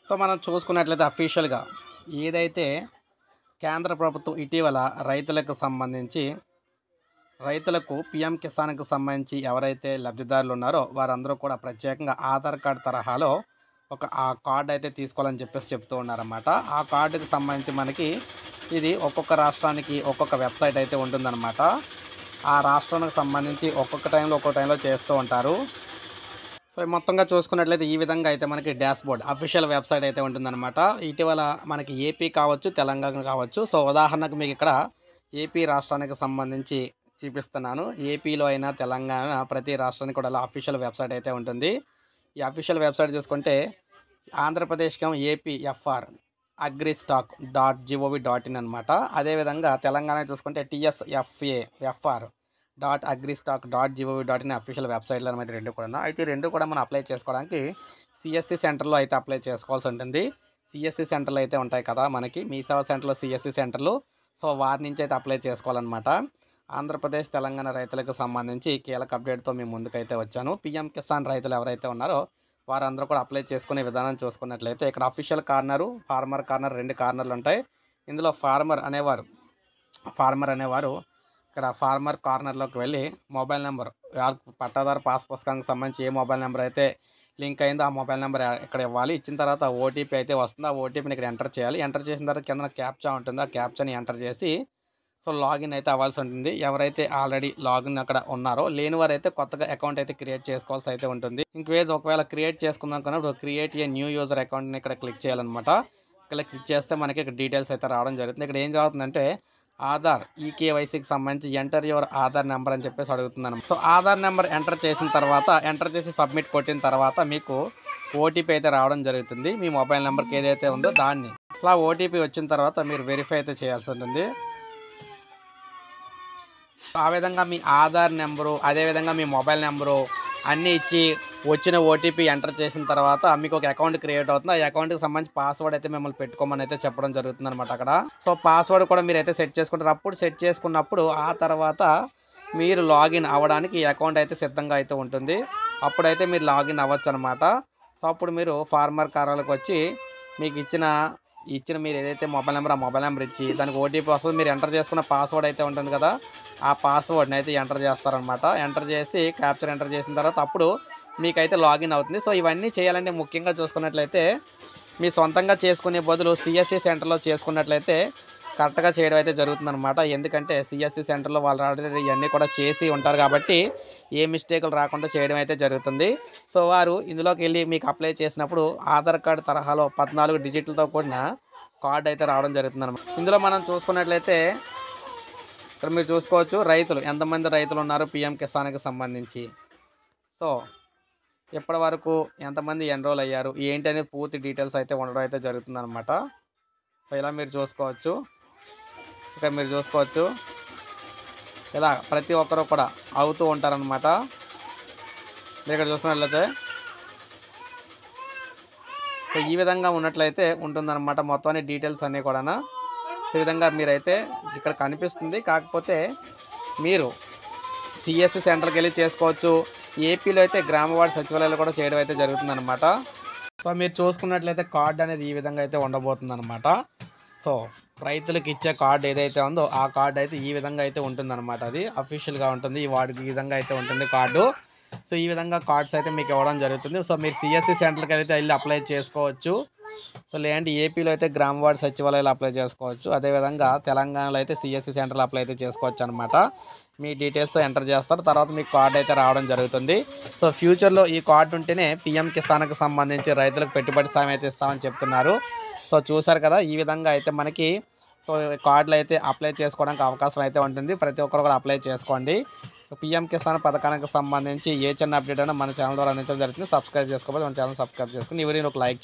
So మనం చూసుకున్నట్లయితే అఫీషియల్‌గా ఏదైతే కేంద్ర ప్రభుత్వం ఇటీవల రైతులకు పీఎం కిసాన్‌కి సంబంధించి ఎవరైతే లబ్ధిదారులు ఉన్నారో వారందరూ కూడా ప్రత్యేకంగా ఆధార్ కార్డ్ తరహాలో ఆ కార్డ్ అయితే తీసుకోవాలని చెప్తూ ఉన్నారన్నమాట. ఆ కార్డుకి సంబంధించి మనకి ఇది ఒక్కొక్క రాష్ట్రానికి ఒక్కొక్క వెబ్‌సైట్ అయితే ఉంటుందన్నమాట. ఆ రాష్ట్రానికి సంబంధించి ఒక్కొక్క టైంలో చేస్తూ ఉంటారు. సో మొత్తంగా చూసుకున్నట్లయితే ఈ విధంగా అయితే మనకి డాష్‌బోర్డ్ అఫీషియల్ వెబ్‌సైట్ అయితే ఉంటుందన్నమాట. ఇటీవల మనకి ఏపీ కావచ్చు, తెలంగాణ కావచ్చు. సో ఉదాహరణకు మీకు ఇక్కడ ఏపీ రాష్ట్రానికి సంబంధించి చూపిస్తున్నాను. ఏపీలో అయినా తెలంగాణ ప్రతి రాష్ట్రానికి కూడా అఫీషియల్ వెబ్‌సైట్ అయితే ఉంటుంది. ఈ అఫీషియల్ వెబ్‌సైట్ చూసుకుంటే ఆంధ్రప్రదేశ్‌కేమో ఏపీఎఫ్ఆర్ agristock.gov.in అనమాట. అదేవిధంగా తెలంగాణ చూసుకుంటే tsfar.agristock.gov.in అఫీషియల్ వెబ్‌సైట్‌లు అనమాట రెండు కూడా. అయితే ఈ రెండు కూడా మనం అప్లై చేసుకోవడానికి సిఎస్సి సెంటర్‌లో అయితే అప్లై చేసుకోవాల్సి ఉంటుంది. సిఎస్సి సెంటర్‌లు అయితే ఉంటాయి కదా మనకి మీ సేవా సెంటర్‌లో సిఎస్సి సెంటర్‌లు. సో వారి నుంచి అయితే అప్లై చేసుకోవాలన్నమాట. ఆంధ్రప్రదేశ్, తెలంగాణ రైతులకు సంబంధించి కీలక అప్డేట్‌తో మీ ముందుకైతే వచ్చాను. పీఎం కిసాన్ రైతులు ఎవరైతే ఉన్నారో వారందరూ కూడా అప్లై చేసుకునే విధానం చూసుకున్నట్లయితే ఇక్కడ అఫీషియల్ కార్నరు, ఫార్మర్ కార్నర్ 2 కార్నర్లు ఉంటాయి. ఇందులో ఫార్మర్ అనేవారు ఇక్కడ ఫార్మర్ కార్నర్లోకి వెళ్ళి మొబైల్ నెంబర్ పట్టాదారు పాస్ పుస్తకానికి సంబంధించి ఏ మొబైల్ నెంబర్ అయితే లింక్ అయిందో ఆ మొబైల్ నెంబర్ ఇక్కడ ఇవ్వాలి. ఇచ్చిన తర్వాత ఓటీపీ అయితే వస్తుంది. ఆ ఓటీపీని ఇక్కడ ఎంటర్ చేయాలి. ఎంటర్ చేసిన తర్వాత కింద క్యాప్చా ఉంటుంది. ఆ క్యాప్చాని ఎంటర్ చేసి సో లాగిన్ అయితే అవ్వాల్సి ఉంటుంది. ఎవరైతే ఆల్రెడీ లాగిన్ అక్కడ ఉన్నారో లేని వారైతే కొత్తగా అకౌంట్ అయితే క్రియేట్ చేసుకోవాల్సి అయితే ఉంటుంది. ఒకవేళ క్రియేట్ చేసుకుందాం కన్నప్పుడు క్రియేట్ ఏ న్యూ యూజర్ అకౌంట్ని ఇక్కడ క్లిక్ చేయాలన్నమాట. ఇక్కడ క్లిక్ చేస్తే మనకి ఇక్కడ డీటెయిల్స్ అయితే రావడం జరుగుతుంది. ఇక్కడ ఏం జరుగుతుందంటే ఆధార్ ఈకేవైసీకి సంబంధించి ఎంటర్ యువర్ ఆధార్ నెంబర్ అని చెప్పేసి అడుగుతుందన్నమాట. సో ఆధార్ నెంబర్ ఎంటర్ చేసి సబ్మిట్ కొట్టిన తర్వాత మీకు ఓటీపీ అయితే రావడం జరుగుతుంది. మీ మొబైల్ నెంబర్కి ఏదైతే ఉందో దాన్ని అలా ఓటీపీ వచ్చిన తర్వాత మీరు వెరిఫై అయితే చేయాల్సి ఉంటుంది. ఆ విధంగా మీ ఆధార్ నెంబరు, అదేవిధంగా మీ మొబైల్ నెంబరు అన్నీ ఇచ్చి వచ్చిన ఓటీపీ ఎంటర్ చేసిన తర్వాత మీకు ఒక అకౌంట్ క్రియేట్ అవుతుంది. ఆ అకౌంట్కి సంబంధించి పాస్వర్డ్ అయితే మిమ్మల్ని పెట్టుకోమని అయితే చెప్పడం జరుగుతుంది అనమాట అక్కడ. సో పాస్వర్డ్ కూడా మీరు అయితే సెట్ చేసుకుంటారు. అప్పుడు సెట్ చేసుకున్నప్పుడు ఆ తర్వాత మీరు లాగిన్ అవ్వడానికి ఈ అకౌంట్ అయితే సిద్ధంగా అయితే ఉంటుంది. అప్పుడైతే మీరు లాగిన్ అవ్వచ్చు అనమాట. సో అప్పుడు మీరు ఫార్మర్ కార్యాలకు వచ్చి మీకు ఇచ్చిన మీరు ఏదైతే మొబైల్ నెంబర్ ఇచ్చి దానికి ఓటీపీ వస్తుంది. మీరు ఎంటర్ చేసుకున్న పాస్వర్డ్ అయితే ఉంటుంది కదా, ఆ పాస్వర్డ్ని అయితే ఎంటర్ చేస్తారనమాట. ఎంటర్ చేసి క్యాప్చర్ ఎంటర్ చేసిన తర్వాత అప్పుడు మీకైతే లాగిన్ అవుతుంది. సో ఇవన్నీ చేయాలంటే ముఖ్యంగా చూసుకున్నట్లయితే మీ సొంతంగా చేసుకునే బదులు సిఎస్సి సెంటర్లో చేసుకున్నట్లయితే కరెక్ట్గా చేయడం అయితే జరుగుతుందన్నమాట. ఎందుకంటే సిఎస్సి సెంటర్లో వాళ్ళు ఆల్రెడీ ఇవన్నీ కూడా చేసి ఉంటారు కాబట్టి ఏ మిస్టేకులు రాకుండా చేయడం అయితే జరుగుతుంది. సో వారు ఇందులోకి వెళ్ళి మీకు అప్లై చేసినప్పుడు ఆధార్ కార్డు తరహాలో 14 డిజిట్లతో కూడిన కార్డు అయితే రావడం జరుగుతుందన్నమాట. ఇందులో మనం చూసుకున్నట్లయితే ఇక్కడ మీరు చూసుకోవచ్చు ఎంతమంది రైతులు ఉన్నారు పీఎం కిసాన్కి సంబంధించి. సో ఇప్పటి వరకు ఎంతమంది ఎన్రోల్ అయ్యారు ఏంటి అనేది పూర్తి డీటెయిల్స్ అయితే ఉండడం అయితే జరుగుతుందన్నమాట. సో ఇలా మీరు చూసుకోవచ్చు. ఇలా ప్రతి ఒక్కరు కూడా అవుతూ ఉంటారనమాట. మీరు ఇక్కడ చూసుకున్నట్లయితే సో ఈ విధంగా ఉన్నట్లయితే ఉంటుందన్నమాట మొత్తం డీటెయిల్స్ అన్నీ కూడా. సో ఈ విధంగా మీరైతే ఇక్కడ కనిపిస్తుంది. కాకపోతే మీరు సిఎస్సి సెంటర్కి వెళ్ళి చేసుకోవచ్చు. ఏపీలో అయితే గ్రామవార్డు సచివాలయాలు కూడా చేయడం అయితే జరుగుతుందన్నమాట. సో మీరు చూసుకున్నట్లయితే కార్డు అనేది ఈ విధంగా అయితే ఉండబోతుందన్నమాట. సో రైతులకు ఇచ్చే కార్డు ఏదైతే ఉందో ఆ కార్డు అయితే ఈ విధంగా అయితే ఉంటుందన్నమాట. అది అఫీషియల్గా ఉంటుంది. ఈ వాడికి ఈ విధంగా అయితే ఉంటుంది కార్డు. సో ఈ విధంగా కార్డ్స్ అయితే మీకు ఇవ్వడం జరుగుతుంది. సో మీరు సిఎస్సి సెంటర్కి అయితే వెళ్ళి అప్లై చేసుకోవచ్చు. సో లేదంటే ఏపీలో అయితే గ్రామవార్డు సచివాలయాలు అప్లై చేసుకోవచ్చు. అదేవిధంగా తెలంగాణలో అయితే సిఎస్సి సెంటర్లో అప్లై అయితే చేసుకోవచ్చు అనమాట. మీ డీటెయిల్స్ ఎంటర్ చేస్తారు. తర్వాత మీకు కార్డు అయితే రావడం జరుగుతుంది. సో ఫ్యూచర్లో ఈ కార్డు ఉంటేనే పీఎం కిసాన్కి సంబంధించి రైతులకు పెట్టుబడి సాయం అయితే ఇస్తామని చెప్తున్నారు. సో చూసారు కదా, ఈ విధంగా అయితే మనకి సో కార్డులు అయితే అప్లై చేసుకోవడానికి అవకాశం అయితే ఉంటుంది. ప్రతి ఒక్కరు కూడా అప్లై చేసుకోండి. పీఎం కిసాన్ పథకానికి సంబంధించి ఏ చిన్న అప్డేట్ అయినా మన ఛానల్ ద్వారా అందించడం జరుగుతుంది. సబ్స్క్రైబ్ చేసుకోవాలి. మన ఛానల్ సబ్స్క్రైబ్ చేసుకుని ఎవరైనా ఒక లైక్